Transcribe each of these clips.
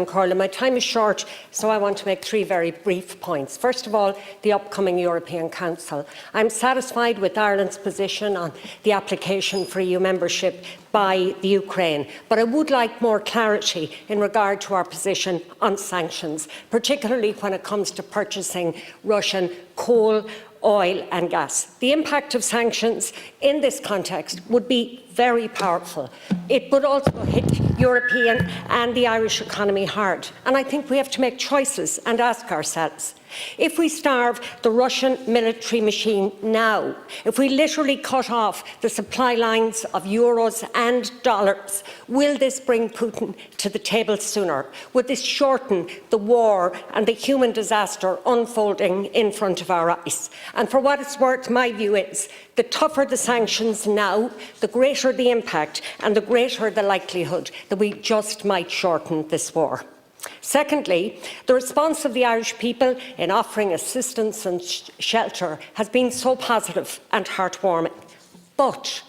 Carla. My time is short, so I want to make 3 very brief points. First of all, the upcoming European Council. I'm satisfied with Ireland's position on the application for EU membership by the Ukraine, but I would like more clarity in regard to our position on sanctions, particularly when it comes to purchasing Russian coal, oil and gas. The impact of sanctions in this context would be very powerful. It would also hit European and the Irish economy hard. And I think we have to make choices and ask ourselves, if we starve the Russian military machine now, if we literally cut off the supply lines of euros and dollars, will this bring Putin to the table sooner? Would this shorten the war and the human disaster unfolding in front of our eyes? And for what it's worth, my view is the tougher the sanctions now, the greater the impact and the greater the likelihood that we just might shorten this war. Secondly, the response of the Irish people in offering assistance and shelter has been so positive and heartwarming. But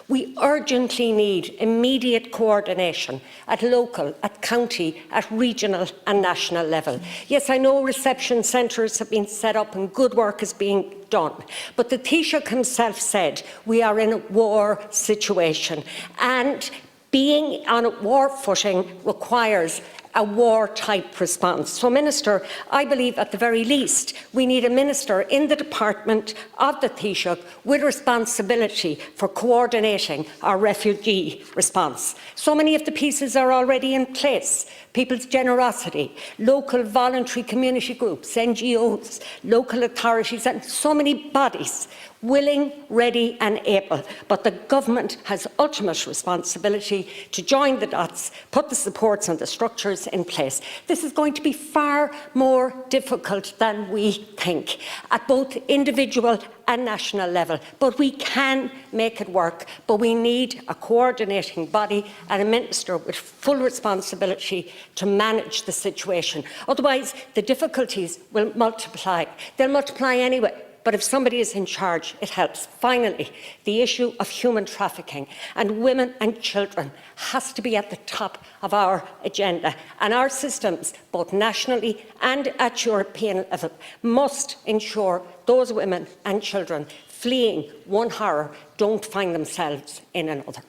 we urgently need immediate coordination at local, at county, at regional and national level. Yes, I know reception centres have been set up and good work is being done, but the Taoiseach himself said we are in a war situation, and being on a war footing requires a war-type response. So, Minister, I believe at the very least we need a minister in the department of the Taoiseach with responsibility for coordinating our refugee response. So many of the pieces are already in place. People's generosity, local voluntary community groups, NGOs, local authorities and so many bodies willing, ready and able, but the government has ultimate responsibility to join the dots, put the supports and the structures in place. This is going to be far more difficult than we think at both individual and national level, but we can make it work. But we need a coordinating body and a minister with full responsibility to manage the situation. Otherwise, the difficulties will multiply. They'll multiply anyway. But if somebody is in charge, it helps. Finally, the issue of human trafficking and women and children has to be at the top of our agenda. And our systems, both nationally and at European level, must ensure those women and children fleeing one horror don't find themselves in another.